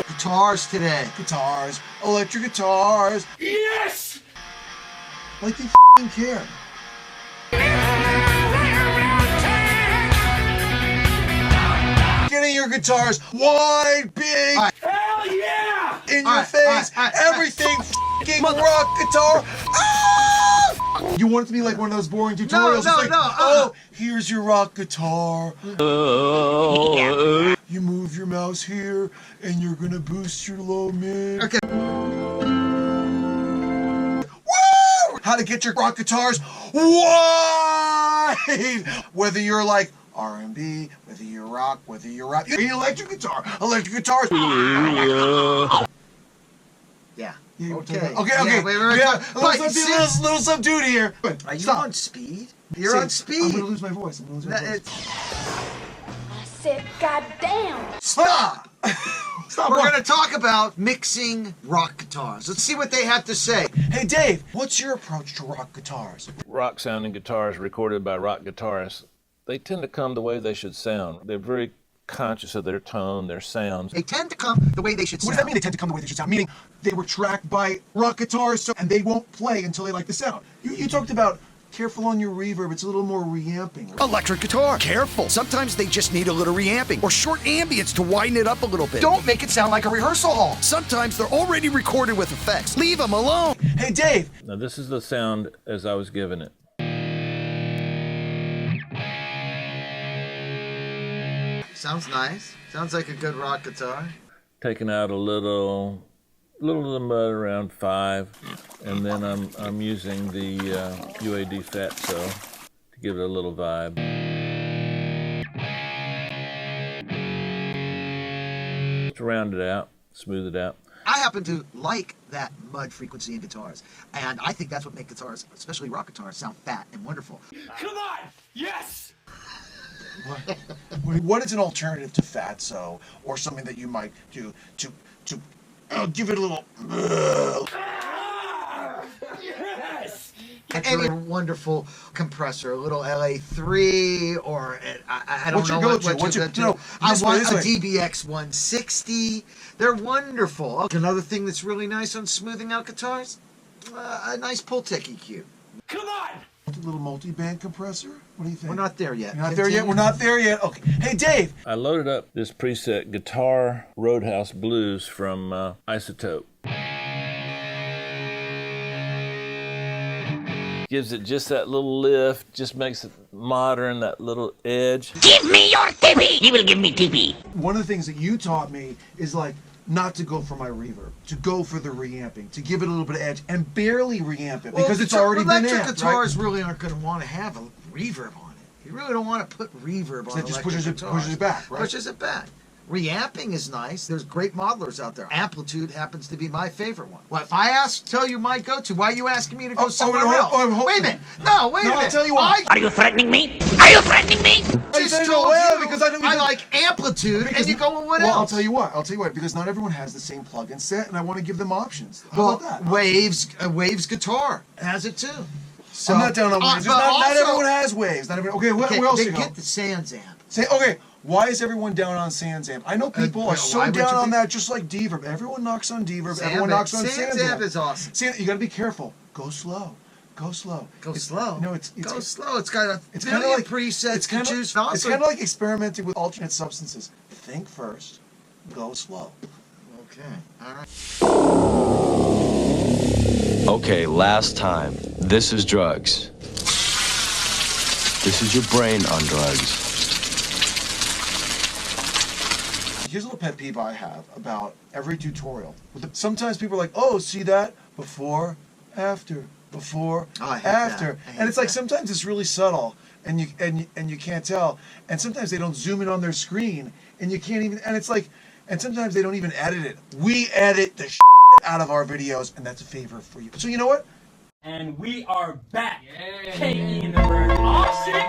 Guitars today. Guitars. Electric guitars. Yes! Like they f***ing care. Getting your guitars wide, big, Hell yeah! in your face, everything f***ing rock guitar. Ah! You want it to be like one of those boring tutorials. Oh, here's your rock guitar. You move your mouse here, and you're gonna boost your low mid. Okay. Woo! How to get your rock guitars wide. Whether you're like R&B, whether you're rock, whether you're rap, you need electric guitars. Yeah. Okay. Yeah, wait, Little subdued here. Are you Stop. on speed? You're on speed. I'm gonna lose my voice. I said, goddamn. Stop. Stop. We're gonna talk about mixing rock guitars. Let's see what they have to say. Hey Dave, what's your approach to rock guitars? Rock sounding guitars recorded by rock guitarists, they tend to come the way they should sound. They're very conscious of their tone, their sounds. They tend to come the way they should sound. What does that mean, they tend to come the way they should sound? Meaning they were tracked by rock guitarists and they won't play until they like the sound. You talked about careful on your reverb, it's a little more reamping. Right? Electric guitar, careful. Sometimes they just need a little reamping or short ambience to widen it up a little bit. Don't make it sound like a rehearsal hall. Sometimes they're already recorded with effects. Leave them alone. Hey Dave. Now this is the sound as I was given it. Sounds nice. Sounds like a good rock guitar. Taking out a little of the mud around 5, and then I'm using the UAD Fatso to give it a little vibe. To round it out, smooth it out. I happen to like that mud frequency in guitars, and I think that's what makes guitars, especially rock guitars, sound fat and wonderful. Come on! Yes! What is an alternative to Fatso, or something that you might do to give it a little? Yes! Any wonderful compressor, a little LA3, or I don't know what you do. I want a DBX 160. They're wonderful. Another thing that's really nice on smoothing out guitars, a nice Pultec EQ. Come on! A little multi-band compressor? What do you think? We're not there yet. You're not there yet? We're not there yet? Okay. Hey, Dave! I loaded up this preset Guitar Roadhouse Blues from Isotope. Gives it just that little lift, just makes it modern, that little edge. Give me your tippy! You will give me tippy. One of the things that you taught me is like not to go for my reverb, to go for the reamping, to give it a little bit of edge, and barely reamp it because it's already been amped. Electric guitars really aren't going to want to have a reverb on it. You really don't want to put reverb on it. That just pushes it back, right? Pushes it back. Reamping is nice. There's great modelers out there. Amplitude happens to be my favorite one. Well, if I tell you my go-to, why are you asking me to go somewhere else? Wait a minute. No, wait a minute. I'll tell you why. Are you threatening me? Are you threatening me? I just told you because I like Amplitude, and you go, well, what else? Well, I'll tell you what. Because not everyone has the same plug-in set, and I want to give them options. How about that? Waves guitar has it too. So, I'm not down on Waves. Not everyone has Waves. Not everyone. Okay, what else you get the Sans amp. Okay. Why is everyone down on Sans amp? I know people are so down on that, just like Deverb. Everyone knocks on Deverb. Everyone knocks on Sans amp. Sans amp is awesome. You got to be careful. Go slow. Go slow. Go slow. No, it's go slow. It's got it's kind of like presets to choose from. It's kind of like experimenting with alternate substances. Think first. Go slow. Okay. All right. Okay, last time. This is drugs. This is your brain on drugs. Here's a little pet peeve I have about every tutorial. Sometimes people are like, oh, see that? Before, after, before, after. And it's like sometimes it's really subtle and you can't tell. And sometimes they don't zoom in on their screen and you can't even, and it's like, and sometimes they don't even edit it. We edit the out of our videos, and that's a favor for you. So you know what? And we are back. K.E. in the bird. Oh, shit!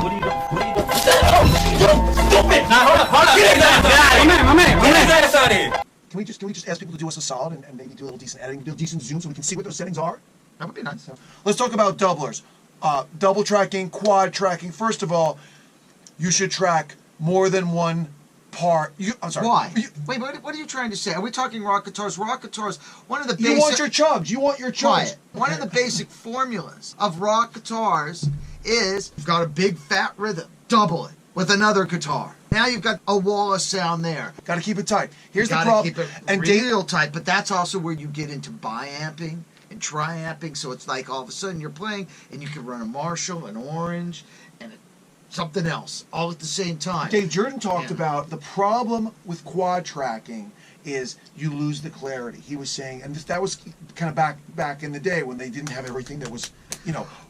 What are you doing? Stupid! Now, hold up. Get my man. Out of here. Can we just ask people to do us a solid and maybe do a little decent editing, do a decent zoom so we can see what those settings are? That would be nice. Let's talk about doublers. Double tracking, quad tracking. First of all, you should track more than one part. I'm sorry. Why? Wait, what are you trying to say? Are we talking rock guitars? Rock guitars, one of the basic... You want your chugs. You want your chugs. Quiet. One of the basic formulas of rock guitars is you've got a big fat rhythm. Double it with another guitar. Now you've got a wall of sound there. Got to keep it tight. Here's the problem. problem. Keep it real tight, but that's also where you get into bi-amping and tri-amping. So it's like all of a sudden you're playing and you can run a Marshall, an Orange, and something else all at the same time. Dave Jordan talked about the problem with quad tracking is you lose the clarity. He was saying, and that was kind of back in the day when they didn't have everything that was,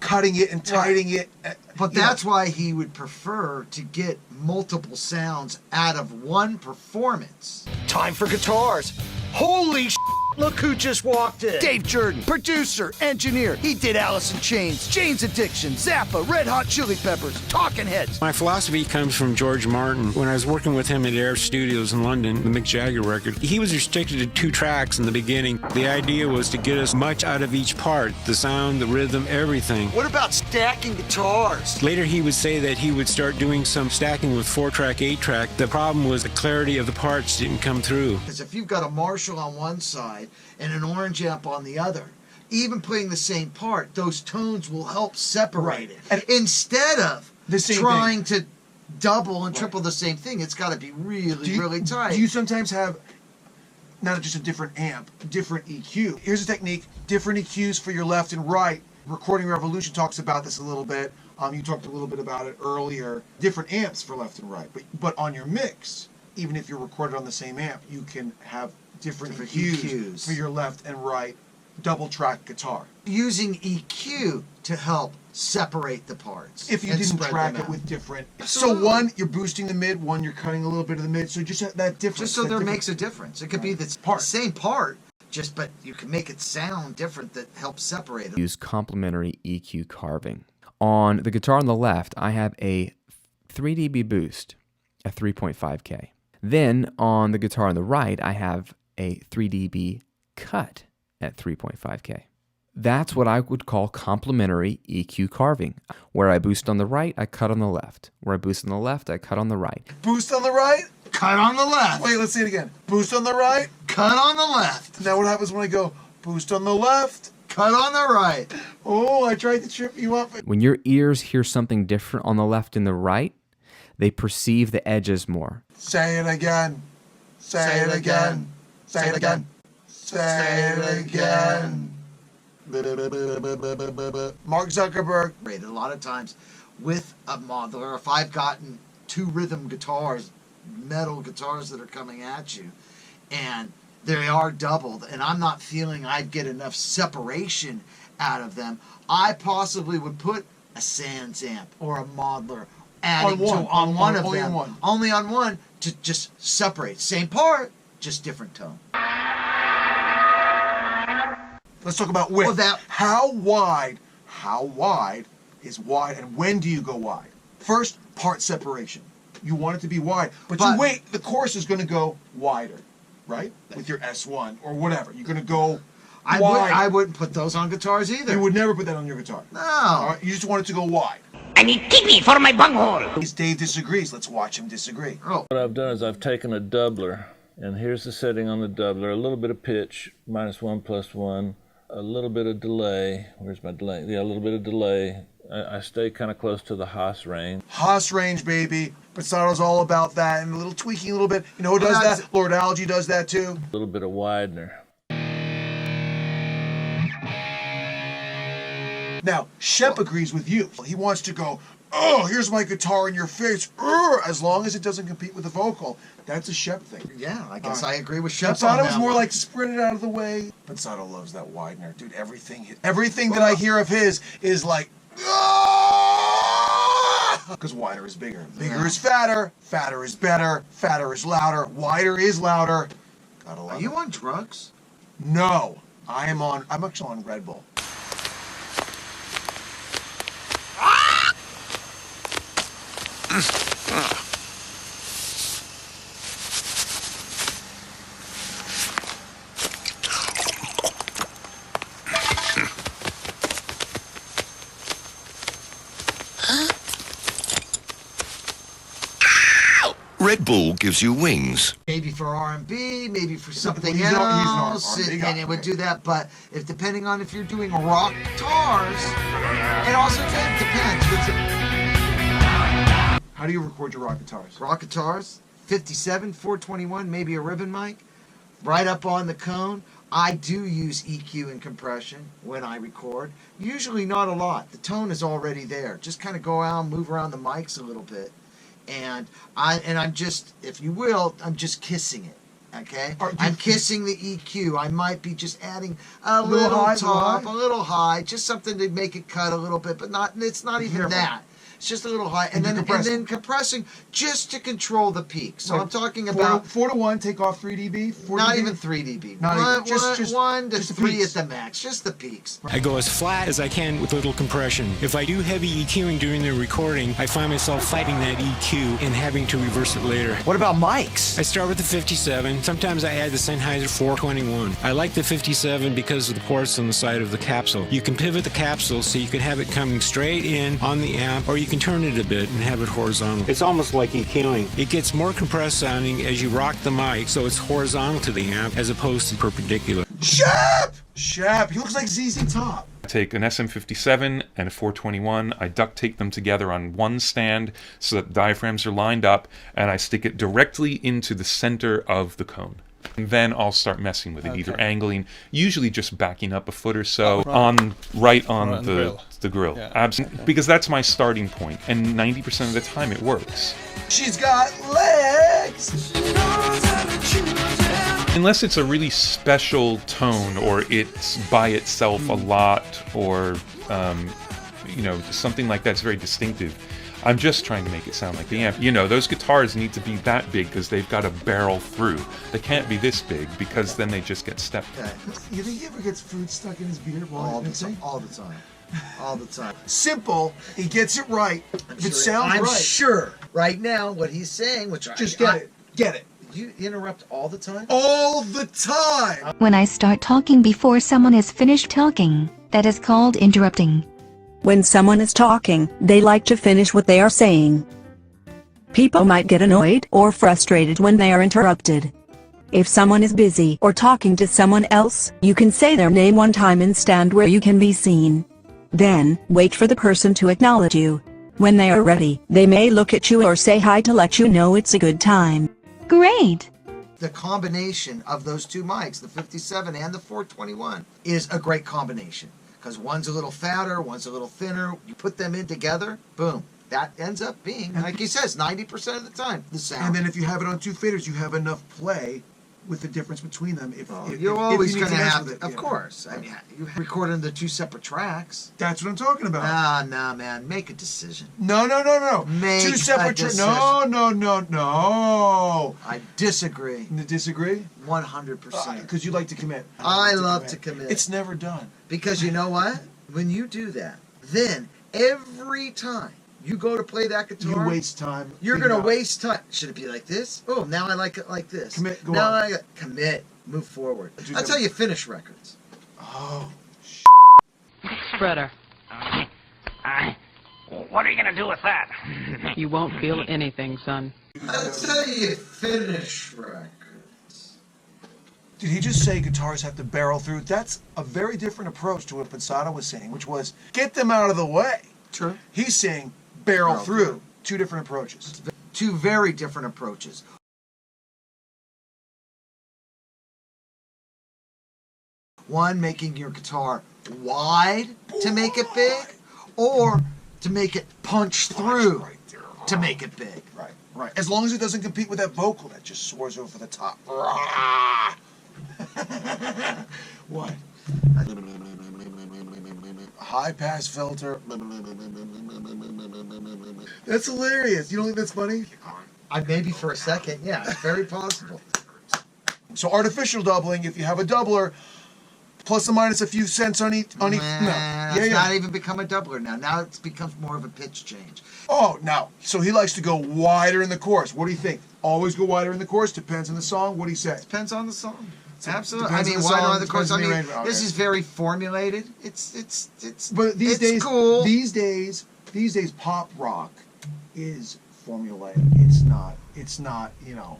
cutting it and tightening it. But that's why he would prefer to get multiple sounds out of one performance. Time for guitars. Holy shit, look who just walked in. Dave Jordan, producer, engineer. He did Alice in Chains, Jane's Addiction, Zappa, Red Hot Chili Peppers, Talking Heads. My philosophy comes from George Martin. When I was working with him at Air Studios in London, the Mick Jagger record, he was restricted to 2 tracks in the beginning. The idea was to get as much out of each part, the sound, the rhythm, everything. What about stacking guitars? Later he would say that he would start doing some stacking with 4-track, 8-track. The problem was the clarity of the parts didn't come through. Because if you've got a Marshall on one side and an Orange amp on the other, even playing the same part, those tones will help separate it. And instead of trying to double and triple the same thing, it's got to be really tight. Do you sometimes have not just a different amp, different EQ? Here's a technique, different EQs for your left and right. Recording Revolution talks about this a little bit. You talked a little bit about it earlier. Different amps for left and right. But on your mix, even if you're recorded on the same amp, you can have different EQs for your left and right double track guitar. Using EQ to help separate the parts. If you didn't track it with different. So one, you're boosting the mid, one, you're cutting a little bit of the mid. So just that difference. Just so there makes a difference. It could be the same part, but you can make it sound different that helps separate it. Use complementary EQ carving. On the guitar on the left, I have a 3 dB boost at 3.5K. Then on the guitar on the right, I have a 3 dB cut at 3.5K. That's what I would call complementary EQ carving. Where I boost on the right, I cut on the left. Where I boost on the left, I cut on the right. Boost on the right, cut on the left. Wait, let's say it again. Boost on the right, cut on the left. Now what happens when I go boost on the left, cut on the right? Oh, I tried to trip you up. When your ears hear something different on the left and the right, they perceive the edges more. Say it again. Say it again. Say it again. Say it again. Mark Zuckerberg. A lot of times with a modeler, if I've gotten 2 rhythm guitars, metal guitars that are coming at you, and they are doubled, and I'm not feeling I'd get enough separation out of them, I possibly would put a Sans amp or a modeler on one of them. Only on one to just separate. Same part, just different tone. Let's talk about width. How wide is wide, and when do you go wide? First, part separation. You want it to be wide, but you wait, the chorus is going to go wider, right? With your S1 or whatever. You're going to go wide. I wouldn't put those on guitars either. You would never put that on your guitar. No. All right? You just want it to go wide. I need TV for my bunghole. Dave disagrees. Let's watch him disagree. What I've done is I've taken a doubler, and here's the setting on the doubler. A little bit of pitch, -1, +1. A little bit of delay. Where's my delay? Yeah, a little bit of delay. I stay kind of close to the Haas range. Haas range, baby. Pensado's all about that, and a little tweaking a little bit. You know who does that? Lord-Alge does that too. A little bit of Widener. Now, Shep agrees with you. He wants to go, oh, here's my guitar in your face, as long as it doesn't compete with the vocal. That's a Shep thing. Yeah, I guess I agree with Shep. Pensado was more like spread it out of the way. Pensado loves that Widener. Dude, everything that I hear of his is like, because wider is bigger. Bigger is fatter. Fatter is better. Fatter is louder. Wider is louder. Gotta love it. Are you on drugs? No. I'm actually on Red Bull. Red Bull gives you wings. Maybe for R&B, maybe for something He's else, an R&B guy. and it would do that. But if depending on if you're doing rock guitars, it also depends. How do you record your rock guitars? Rock guitars, 57, 421, maybe a ribbon mic, right up on the cone. I do use EQ and compression when I record. Usually not a lot. The tone is already there. Just kind of go out, move around the mics a little bit. And I'm just, if you will, I'm just kissing it. Okay? I'm kissing the EQ. I might be just adding a little high, top, a little high, just something to make it cut a little bit, but it's not even that. It's just a little high, and then compressing just to control the peak. So I'm talking about 4 to 1, take off 3 dB. 4 not dB? even 3 dB. Just 1 to just the 3 peaks. at the max, just the peaks. I go as flat as I can with little compression. If I do heavy EQing during the recording, I find myself fighting that EQ and having to reverse it later. What about mics? I start with the 57. Sometimes I add the Sennheiser 421. I like the 57 because of the ports on the side of the capsule. You can pivot the capsule so you can have it coming straight in on the amp, or you can turn it a bit and have it horizontal. It's almost like EQing. It gets more compressed sounding as you rock the mic, so it's horizontal to the amp as opposed to perpendicular. Shap! He looks like ZZ Top. I take an SM57 and a 421, I duct tape them together on one stand so that the diaphragms are lined up, and I stick it directly into the center of the cone. And then I'll start messing with it, either angling, usually just backing up a foot or so, on the grill. Yeah. Because that's my starting point, and 90% of the time it works. She's got legs! Unless it's a really special tone, or it's by itself a lot, or something like that's very distinctive. I'm just trying to make it sound like the amp. Those guitars need to be that big because they've got to barrel through. They can't be this big because then they just get stepped. You think he ever gets food stuck in his beard while he's mixing? All the time. All the time. Simple. He gets it right. It sounds I'm right. sure right now what he's saying, which Just get it. Get it. You interrupt all the time? All the time! When I start talking before someone is finished talking, that is called interrupting. When someone is talking, they like to finish what they are saying. People might get annoyed or frustrated when they are interrupted. If someone is busy or talking to someone else, you can say their name one time and stand where you can be seen. Then, wait for the person to acknowledge you. When they are ready, they may look at you or say hi to let you know it's a good time. Great! The combination of those two mics, the 57 and the 421, is a great combination. Because one's a little fatter, one's a little thinner. You put them in together, boom. That ends up being, like he says, 90% of the time, the sound. And then if you have it on two faders, you have enough play with the difference between them. You're always going to have it. Of course. I mean, you recorded the two separate tracks. That's what I'm talking about. Nah, man. Make a decision. No. Make two separate tracks. No. I disagree. Disagree? 100%. Because you like to commit. I love to commit. It's never done. Because you know what? When you do that, then every time you go to play that guitar, you waste time. You're going to waste time. Should it be like this? Oh, now I like it like this. Commit. Go on. Commit. Move forward. That's how you finish records. Oh, Spreader. What are you going to do with that? You won't feel anything, son. That's how you finish records. Did he just say guitars have to barrel through? That's a very different approach to what Pensado was saying, which was get them out of the way. True. He's saying barrel through. Two different approaches. Two very different approaches. One, making your guitar wide to make it big, or to make it punch through to make it big. Right. As long as it doesn't compete with that vocal that just soars over the top. What? High pass filter. That's hilarious. You don't think that's funny? Maybe for a second, yeah. It's very possible. So artificial doubling, if you have a doubler, plus or minus a few cents on each. No. It's not even become a doubler now. Now it's become more of a pitch change. Oh, now. So he likes to go wider in the chorus. What do you think? Always go wider in the chorus? Depends on the song? What do you say? Depends on the song. Absolutely. Depends on the wider song, on the chorus. depends This is very formulated. It's But these days, cool. These days, pop rock is formulaic. It's not, you know.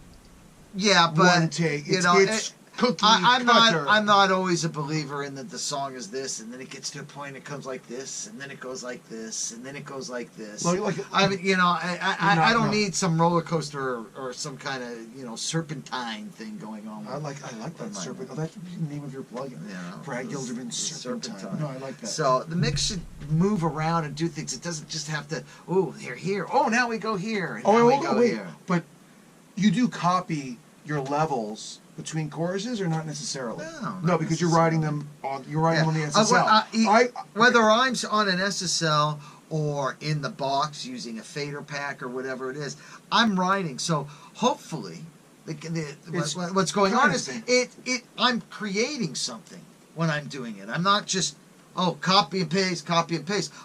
Yeah, but one take. It's cookie I'm cutter. not always a believer in that the song is this, and then it gets to a point it comes like this, and then it goes like this, and then it goes like this. I mean, I don't need some roller coaster or some kind of serpentine thing going on. I like that serpent. Oh, that's the name of your plugin. Yeah, Brad Gilderman serpentine. No, I like that. So the mix should move around and do things. It doesn't just have to. Oh, here. Oh, now we go here. And now we go here. But you do copy your levels between choruses, or not necessarily? No, because you're writing them on. You're writing them on the SSL. Whether I'm on an SSL or in the box using a fader pack or whatever it is, I'm writing. So hopefully, what's going on is I'm creating something when I'm doing it. I'm not just copy and paste.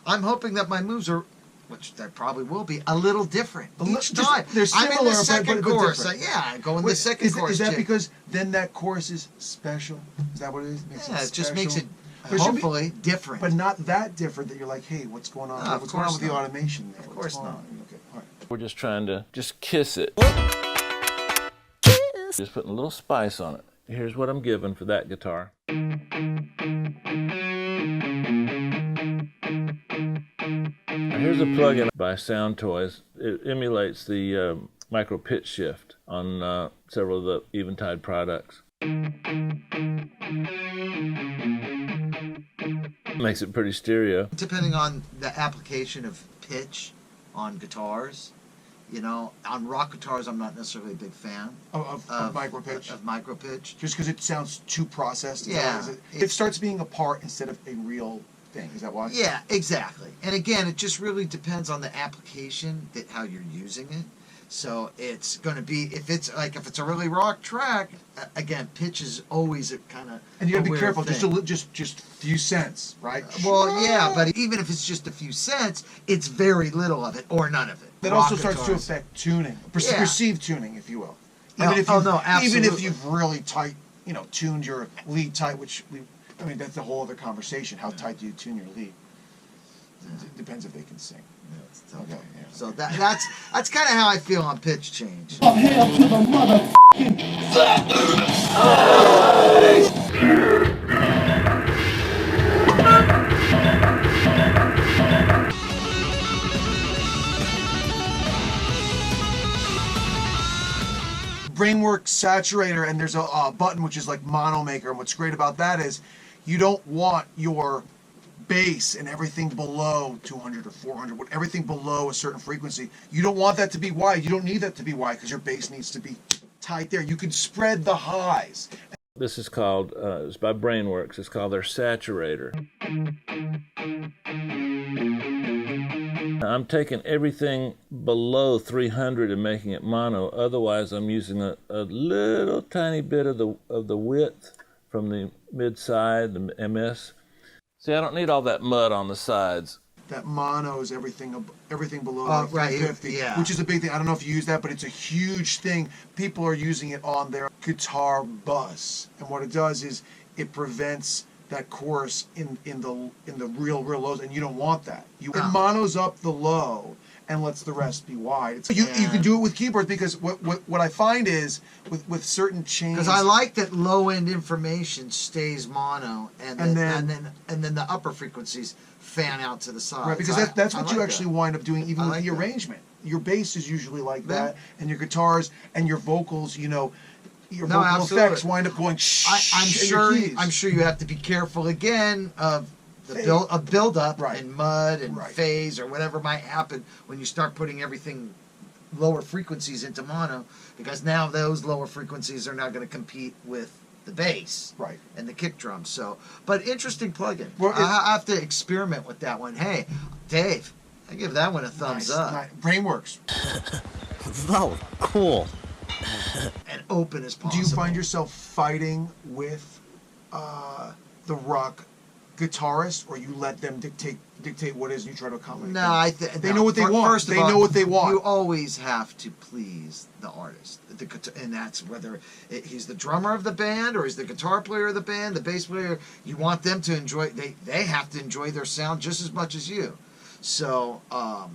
I'm hoping that my moves are, which there probably will be, a little different each time. They're similar, I'm in the second but chorus. different. I go in the second chorus. Is that because then that chorus is special? Is that what it is? It just makes it hopefully different. But not that different that you're like, hey, what's going on? What's going on with the automation there? Of course not. Okay, all right. We're just trying to kiss it. Just putting a little spice on it. Here's what I'm giving for that guitar. Here's a plugin by Sound Toys. It emulates the micro pitch shift on several of the Eventide products. Makes it pretty stereo. Depending on the application of pitch on guitars, on rock guitars, I'm not necessarily a big fan of micro pitch. Of micro pitch, just because it sounds too processed. It starts being a part instead of a real thing. Is that why? Yeah, exactly. And again, it just really depends on the application, how you're using it. So it's going to be, if it's a really rock track, again, pitch is always a kind of. And you got to be careful. Thing. Just few cents, right? Well, yeah, but even if it's just a few cents, it's very little of it or none of it. That also starts to affect tuning, perceived tuning, if you will. Even if you've really tight, tuned your lead tight, which that's a whole other conversation. How tight do you tune your lead? It depends if they can sing. Yeah, okay, yeah. So that's kind of how I feel on pitch change. Hail to the motherfucking Brainwork saturator, and there's a button which is like mono maker, and what's great about that is you don't want your bass and everything below 200 or 400, everything below a certain frequency. You don't want that to be wide. You don't need that to be wide because your bass needs to be tight there. You can spread the highs. This is called, it's by Brainworks, it's called their saturator. I'm taking everything below 300 and making it mono. Otherwise, I'm using a little tiny bit of the width from the mid side, the MS. See, I don't need all that mud on the sides. That mono is everything below 350, which is a big thing. I don't know if you use that, but it's a huge thing. People are using it on their guitar bus, and what it does is it prevents that chorus in the real lows, and you don't want that. It monos up the low and lets the rest be wide. You can do it with keyboards, because what I find is with certain chains. Because I like that low end information stays mono, and then the upper frequencies fan out to the side. Right, because that's what you actually wind up doing, even with the arrangement. Your bass is usually like that, and your guitars and your vocals, your vocal effects wind up going I'm sure you have to be careful again of the build up and mud and phase or whatever might happen when you start putting everything lower frequencies into mono, because now those lower frequencies are not going to compete with the bass and the kick drum. So, but interesting plugin. Well, I have to experiment with that one. Hey, Dave, I give that one a thumbs up. Nice. Brainworks. Oh, cool. And open as possible. Do you find yourself fighting with the rock guitarist, or you let them dictate what it is and you try to accommodate? No, they know what they want. First of all, know what they want. You always have to please the artist, and that's whether he's the drummer of the band or he's the guitar player of the band, the bass player. You want them to enjoy. They have to enjoy their sound just as much as you. So,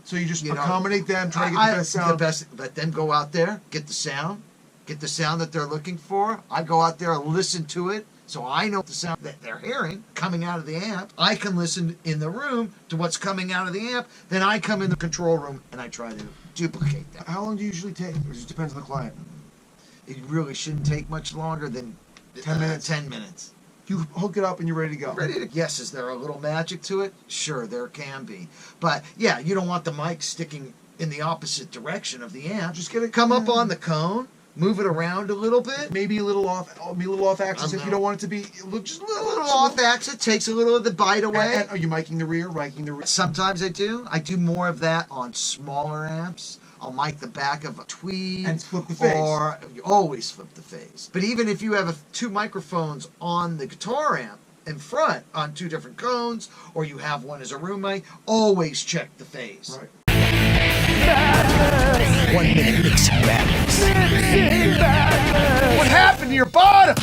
so you just accommodate them, try to get the best sound. Let them go out there, get the sound that they're looking for. I go out there and listen to it, so I know the sound that they're hearing coming out of the amp. I can listen in the room to what's coming out of the amp. Then I come in the control room and I try to duplicate that. How long do you usually take? It just depends on the client. It really shouldn't take much longer than 10 minutes. 10 minutes. You hook it up and you're ready to go. Yes, is there a little magic to it? Sure, there can be. But yeah, you don't want the mic sticking in the opposite direction of the amp. Just come up on the cone, move it around a little bit. Maybe a little off axis if you don't want it to be. Look, just a little off axis. Takes a little of the bite away. And are you miking the rear? Sometimes I do. I do more of that on smaller amps. I'll mic the back of a Tweed. And flip the phase. Or you always flip the phase. But even if you have two microphones on the guitar amp in front on two different cones, or you have one as a room mic, always check the phase. Right. 1 minute mixing madness. What happened to your bottom?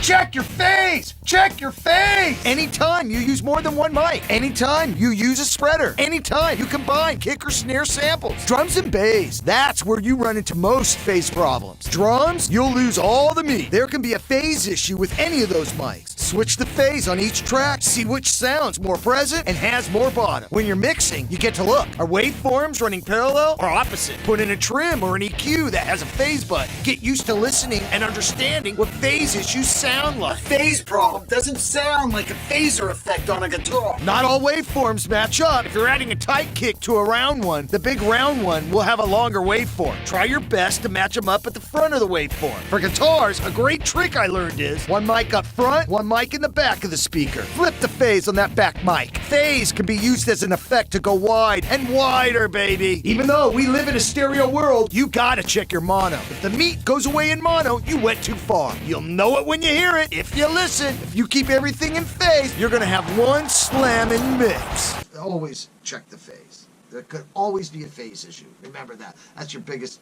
Check your phase! Check your phase! Anytime you use more than one mic. Anytime you use a spreader. Anytime you combine kick or snare samples. Drums and bass, that's where you run into most phase problems. Drums, you'll lose all the meat. There can be a phase issue with any of those mics. Switch the phase on each track, see which sound's more present and has more bottom. When you're mixing, you get to look. Are waveforms running parallel or opposite? Put in a trim or an EQ that has a phase button. Get used to listening and understanding what phase issues sound like. A phase problem doesn't sound like a phaser effect on a guitar. Not all waveforms match up. If you're adding a tight kick to a round one, the big round one will have a longer waveform. Try your best to match them up at the front of the waveform. For guitars, a great trick I learned is one mic up front, one mic in the back of the speaker. Flip the phase on that back mic. Phase can be used as an effect to go wide and wider, baby. Even though we live in a stereo world, you gotta check your mono. If the meat goes away in mono, you went too far. You'll know it when you hear it. If you listen, if you keep everything in phase, you're gonna have one slamming mix. Always check the phase. There could always be a phase issue. Remember that. That's your biggest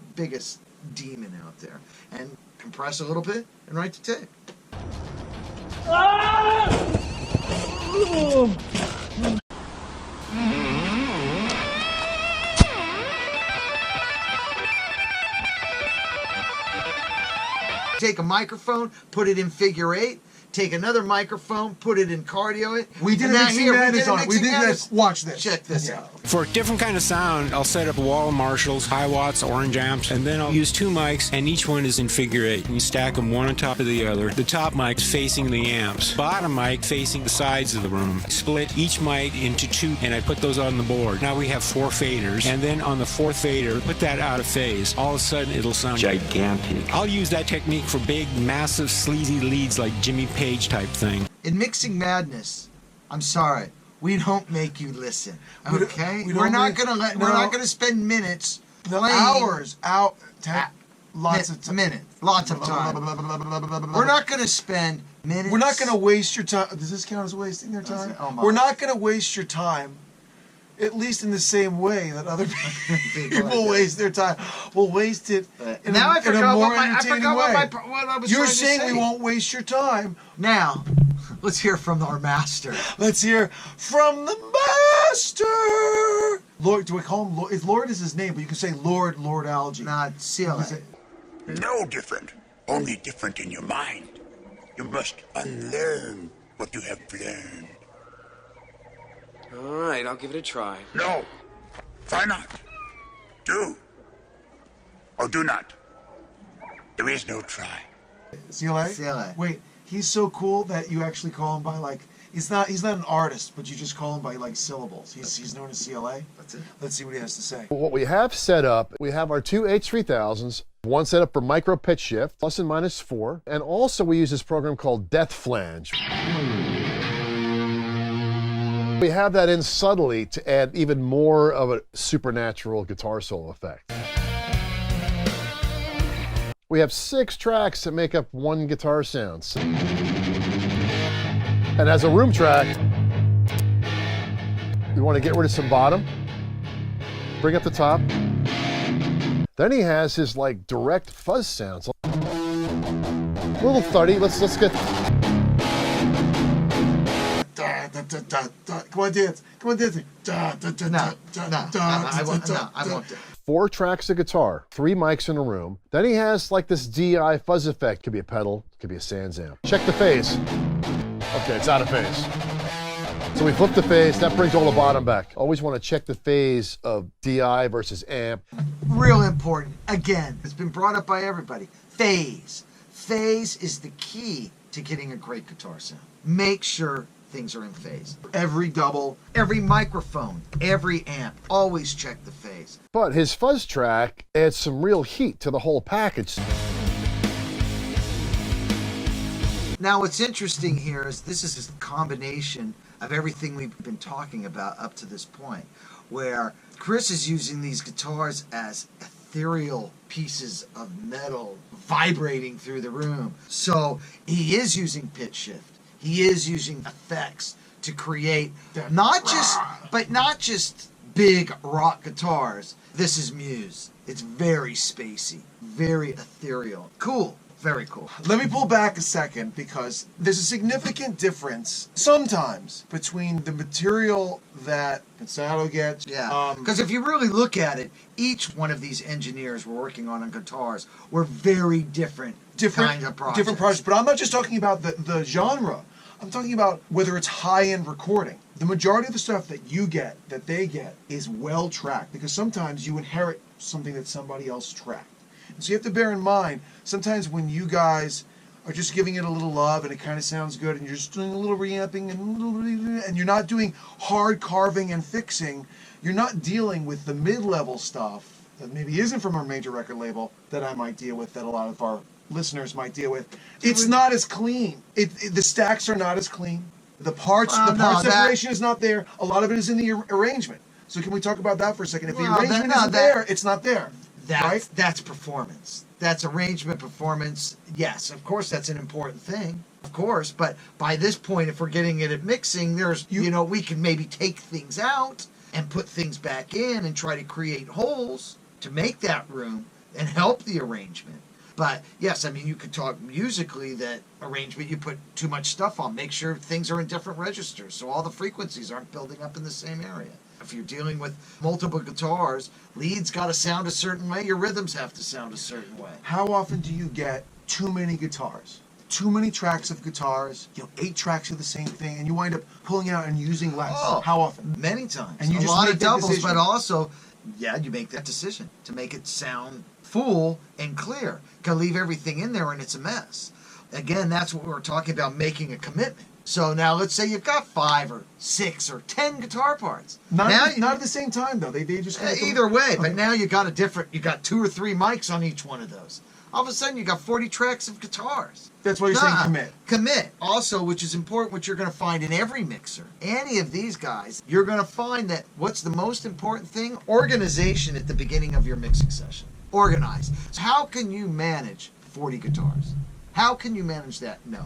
demon out there. And compress a little bit and write the tape. Take a microphone, put it in figure 8. Take another microphone, put it in cardio. We did a mixing madness on it. We did this. Watch this. Check this out. For a different kind of sound, I'll set up wall Marshalls, high watts, orange amps, and then I'll use two mics, and each one is in figure 8. And you stack them one on top of the other. The top mic's facing the amps. Bottom mic facing the sides of the room. Split each mic into two, and I put those on the board. Now we have 4 faders, and then on the 4th fader, put that out of phase. All of a sudden, it'll sound gigantic. I'll use that technique for big, massive, sleazy leads like Jimmy Page type thing. In Mixing Madness, I'm sorry, we don't make you listen. Okay? We're not gonna spend minutes playing hours out. Lots of time. Lots of time. We're not gonna spend minutes. We're not gonna waste your time. Does this count as wasting their time? We're not gonna waste your time. At least in the same way that other people waste their time. We'll waste it in a more entertaining way. What I was You're trying to saying say. we won't waste your time. Now, let's hear from our master. Let's hear from the master. Lord, do I call him Lord? Lord is his name, but you can say Lord-Alge. Not CLA. No different. Only different in your mind. You must unlearn what you have learned. All right, I'll give it a try. No. Try not. Do. Or do not. There is no try. CLA? CLA. Wait, he's so cool that you actually call him by he's not an artist, but you just call him by syllables. He's known as CLA. That's it. Let's see what he has to say. What we have set up, we have our 2 H3000s, one set up for micro pitch shift, plus and minus 4, and also we use this program called Death Flange. We have that in subtly to add even more of a supernatural guitar solo effect. We have 6 tracks that make up one guitar sound. And as a room track, we want to get rid of some bottom, bring up the top. Then he has his direct fuzz sounds. A little thuddy. Let's get. Come on, dance. Come on, dance. I won't. 4 tracks of guitar, 3 mics in a room. Then he has like this DI fuzz effect. Could be a pedal, could be a Sans amp. Check the phase. Okay, it's out of phase. So we flip the phase, that brings all the bottom back. Always want to check the phase of DI versus amp. Real important. Again, it's been brought up by everybody. Phase. Phase is the key to getting a great guitar sound. Make sure things are in phase. Every double, every microphone, every amp, always check the phase. But his fuzz track adds some real heat to the whole package. Now what's interesting here is this is a combination of everything we've been talking about up to this point, where Chris is using these guitars as ethereal pieces of metal vibrating through the room. So he is using pitch shift. He is using effects to create not just big rock guitars. This is Muse. It's very spacey, very ethereal. Cool. Very cool. Let me pull back a second because there's a significant difference sometimes between the material that Pensado gets. Yeah. Because if you really look at it, each one of these engineers we're working on guitars were very different kinds of projects. Different projects. But I'm not just talking about the genre. I'm talking about whether it's high-end recording. The majority of the stuff that you get, that they get, is well-tracked because sometimes you inherit something that somebody else tracked. So you have to bear in mind, sometimes when you guys are just giving it a little love and it kind of sounds good and you're just doing a little reamping and you're not doing hard carving and fixing, you're not dealing with the mid-level stuff that maybe isn't from our major record label that I might deal with, that a lot of our listeners might deal with. It's not as clean. The stacks are not as clean. The parts separation is not there. A lot of it is in the arrangement. So can we talk about that for a second? If the arrangement isn't there, it's not there. That's performance. That's arrangement performance. Yes, of course, that's an important thing. Of course, but by this point, if we're getting it at mixing, we can maybe take things out and put things back in and try to create holes to make that room and help the arrangement. But yes, I mean, you could talk musically that arrangement, you put too much stuff on. Make sure things are in different registers so all the frequencies aren't building up in the same area. If you're dealing with multiple guitars, leads got to sound a certain way, your rhythms have to sound a certain way. How often do you get too many guitars? Too many tracks of guitars, 8 tracks of the same thing, and you wind up pulling out and using less. How often? Many times. And you a just lot make of that doubles, decision. but also, you make that decision to make it sound full and clear. Can leave everything in there and it's a mess. Again, that's what we're talking about, making a commitment. So now let's say you've got 5 or 6 or 10 guitar parts. Not at the same time though. They just either way, but now you got 2 or 3 mics on each one of those. All of a sudden you got 40 tracks of guitars. That's why you're saying commit. Commit. Also, which is important, what you're going to find in every mixer, any of these guys, you're going to find that what's the most important thing? Organization at the beginning of your mixing session. Organize. So how can you manage 40 guitars? How can you manage that? No.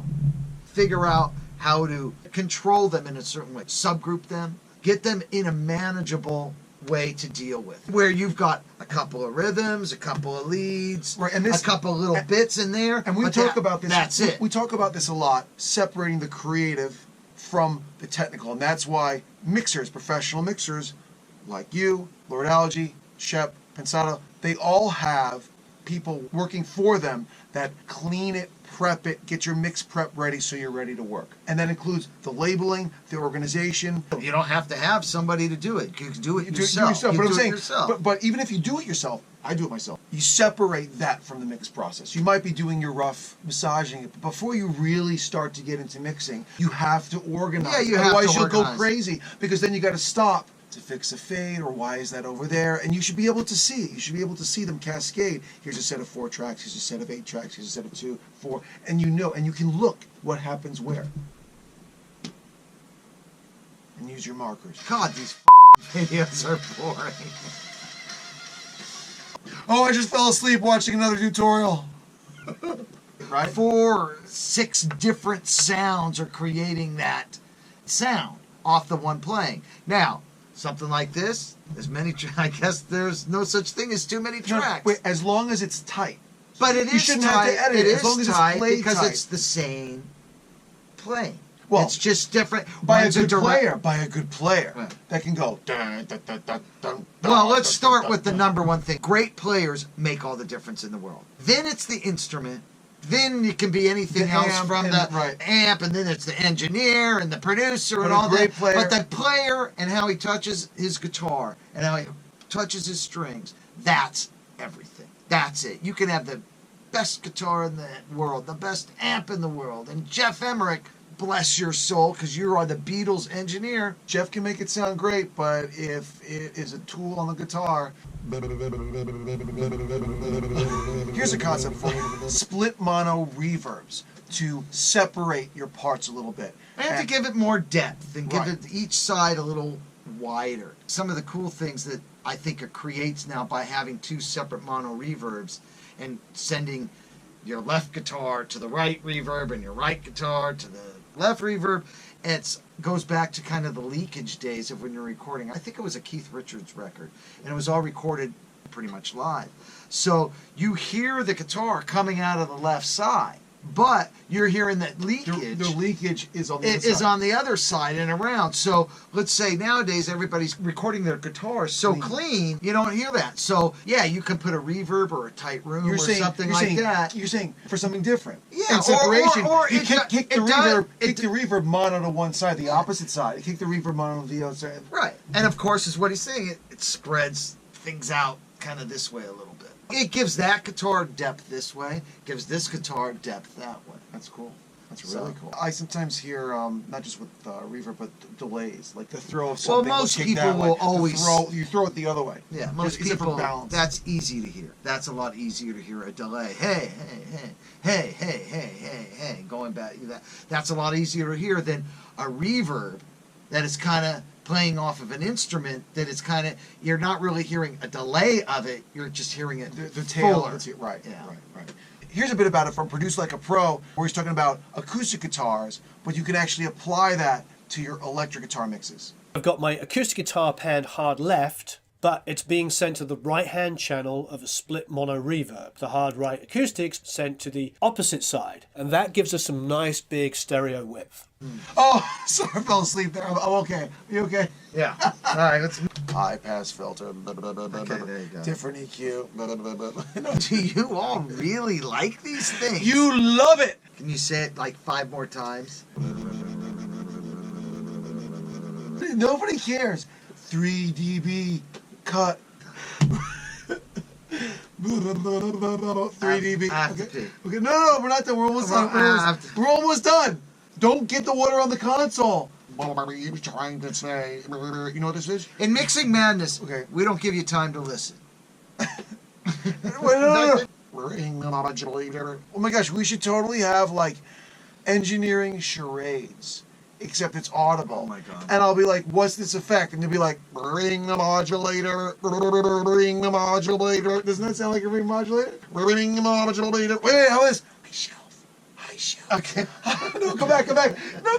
Figure out how to control them in a certain way. Subgroup them. Get them in a manageable way to deal with. Where you've got a couple of rhythms, a couple of leads, and a couple of little bits in there. And we talk about this. That's it. We talk about this a lot, separating the creative from the technical. And that's why mixers, professional mixers, like you, Lord-Alge, Shep, Pensado, they all have people working for them that clean it, prep it, get your mix prep ready so you're ready to work. And that includes the labeling, the organization. You don't have to have somebody to do it. You can do it yourself. But even if you do it yourself, I do it myself. You separate that from the mix process. You might be doing your rough massaging it, but before you really start to get into mixing, you have to organize. Yeah, you have Otherwise to you'll organize. go crazy because then you got to stop to fix a fade, or why is that over there? And you should be able to see it. You should be able to see them cascade. Here's a set of 4 tracks, here's a set of 8 tracks, here's a set of 2, 4, and you know, and you can look what happens where. And use your markers. God, these videos are boring. Oh, I just fell asleep watching another tutorial. Right? 4 or 6 different sounds are creating that sound off the one playing. Now, something like this, I guess there's no such thing as too many tracks. Wait, as long as it's tight. But it is you shouldn't tight. have to edit it it is as long as tight it's played because tight. it's the same playing. Well, it's just different. By One's a good direct- player that can go. Dun, dun, dun, dun, dun, Well, let's dun, start dun, with the dun. number one thing. Great players make all the difference in the world. Then it's the instrument. Then it can be anything The else amp from and- the right. amp, and then it's the engineer and the producer But and a all great that. player- But the player and how he touches his guitar and how he touches his strings, that's everything. That's it. You can have the best guitar in the world, the best amp in the world, and Jeff Emmerich, bless your soul, because you are the Beatles engineer. Jeff can make it sound great, but if it is a tool on the guitar. Here's a concept for you. Split mono reverbs to separate your parts a little bit. And to give it more depth and give Right. it each side a little wider. Some of the cool things that I think it creates now by having two separate mono reverbs and sending your left guitar to the right reverb and your right guitar to the left reverb. It goes back to kind of the leakage days of when you're recording. I think it was a Keith Richards record, and it was all recorded pretty much live. So you hear the guitar coming out of the left side, but you're hearing that leakage. The leakage is on the other It is side. on the other side and around. So let's say nowadays everybody's recording their guitars so clean, you don't hear that. So yeah, you can put a reverb or a tight room or something like that. You're saying for something different. Yeah, In separation, or you it kick the do- it does- reverb mono to one side, the opposite side. You kick the reverb mono to the other side. Right. And of course, is what he's saying. It spreads things out kind of this way a little bit. It gives that guitar depth this way, gives this guitar depth that way. That's cool. That's really cool. I sometimes hear, not just with reverb, but delays, like the throw of something. Well, most kick people that way. will The always you throw it the other way. Yeah, most Is it for people. balance? That's easy to hear. That's a lot easier to hear a delay. Hey, going back. That's a lot easier to hear than a reverb that is kind of playing off of an instrument that is kind of, you're not really hearing a delay of it. You're just hearing it The tail. fuller. Right. Here's a bit about it from Produce Like a Pro, where he's talking about acoustic guitars, but you can actually apply that to your electric guitar mixes. I've got my acoustic guitar panned hard left, but it's being sent to the right-hand channel of a split mono reverb. The hard right acoustics sent to the opposite side, and that gives us some nice big stereo width. Oh, sorry, I fell asleep there. I'm okay. You okay? Yeah. All right, let's. High pass filter. Okay, there you go. Different EQ. Do you all really like these things? You love it. Can you say it like 5 more times? Nobody cares. 3 dB cut. 3 dB. I have to pee. Okay. No, we're not done. We're almost done. We're almost done. Don't get the water on the console. What are you trying to say? You know what this is? In Mixing Madness, Okay. we don't give you time to listen. No. Oh my gosh, we should totally have like engineering charades, except it's audible. Oh my god. And I'll be like, what's this effect? And you'll be like, ring the modulator, ring the modulator. Doesn't that sound like a ring modulator? Ring the modulator. Wait, how is? High shelf. Okay. No, come back. No,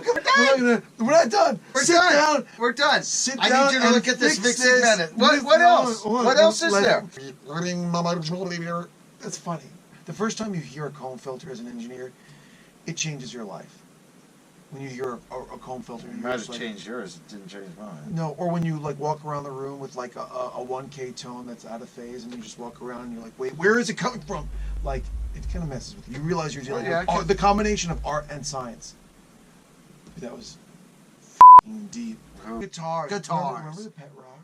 come back. We're not done. We're done. We're done. Sit I down need you to and look at this fix Mixing this. Madness. What else? What else is there? Ring the modulator. That's funny. The first time you hear a comb filter as an engineer, it changes your life. When you hear a comb filter, It might have changed yours. It didn't change mine. No, or when you like walk around the room with like a 1K tone that's out of phase, and you just walk around and you're like, wait, where is it coming from? Like, it kind of messes with you. You realize you're dealing with the combination of art and science. That was deep. Guitars. Remember the Pet Rock?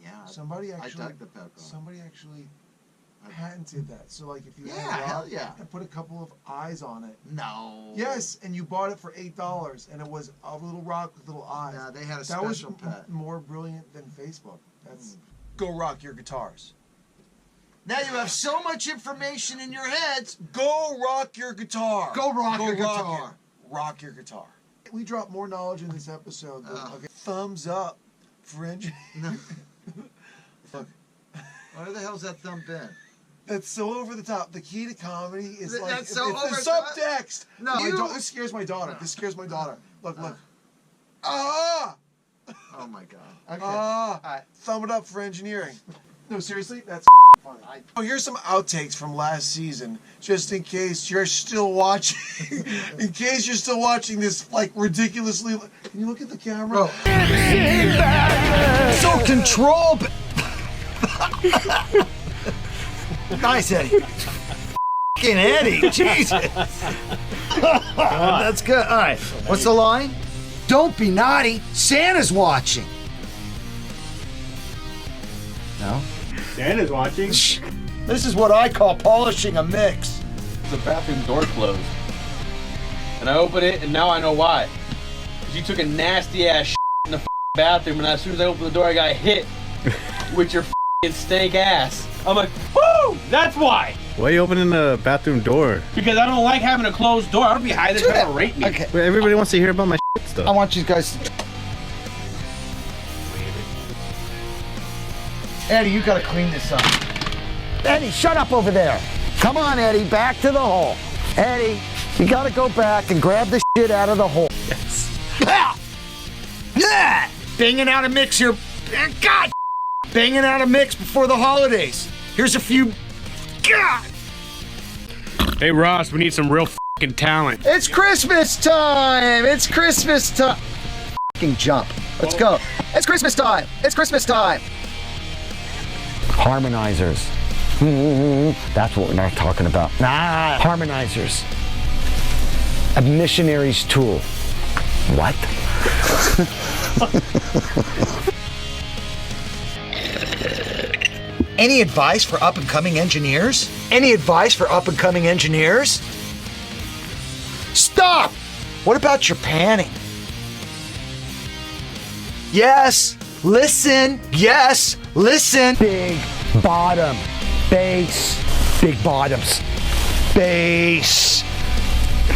Yeah. Somebody actually. I dug the Pet Rock. Somebody actually patented that. So like, if you Yeah, had a rock hell yeah. and put a couple of eyes on it. No. Yes, and you bought it for $8, and it was a little rock with little eyes. Nah, they had a that was special pet. more brilliant than Facebook. That's go rock your guitars. Now you have so much information in your heads. Go rock your guitar. Go rock your guitar. Rock your guitar. We dropped more knowledge in this episode. Thumbs up for engineering. Look, where the hell's that thumb been? That's so over the top. The key to comedy is like That's so it's over the the top? subtext. No, this scares my daughter. This scares my daughter. Look. Oh my god. Okay. Thumb it up for engineering. No, seriously, that's funny. Oh, here's some outtakes from last season, just in case you're still watching. In case you're still watching this, like, ridiculously. Can you look at the camera? So control. Nice, Eddie. Fucking Eddie, Jesus. That's good. All right, what's the line? Don't be naughty. Santa's watching. No? Santa's watching. This is what I call polishing a mix. The bathroom door closed. And I opened it, and now I know why. Because you took a nasty ass in the bathroom, and as soon as I opened the door, I got hit with your stank ass. I'm like, woo! That's why! Why are you opening the bathroom door? Because I don't like having a closed door. I'll be high there trying to rape me. Okay. Wait, everybody wants to hear about my stuff. I want you guys to... Eddie, you gotta clean this up. Eddie, shut up over there. Come on, Eddie, back to the hole. Eddie, you gotta go back and grab the shit out of the hole. Yes. Yeah! Banging out a mix here. God! Banging out a mix before the holidays. Here's a few... God! Hey, Ross, we need some real fucking talent. It's Christmas time! It's Christmas time! Fucking jump. Let's go. It's Christmas time! It's Christmas time! Harmonizers. That's what we're not talking about. Harmonizers. A missionary's tool. What? Any advice for up-and-coming engineers? Any advice for up-and-coming engineers? Stop! What about your panning? Yes, listen. Yes, listen. Big bottom. Bass. Big bottoms. Bass.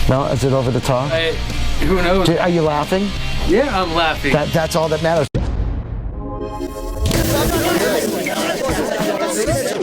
No, is it over the top? Who knows? Are you laughing? Yeah, I'm laughing. That's all that matters.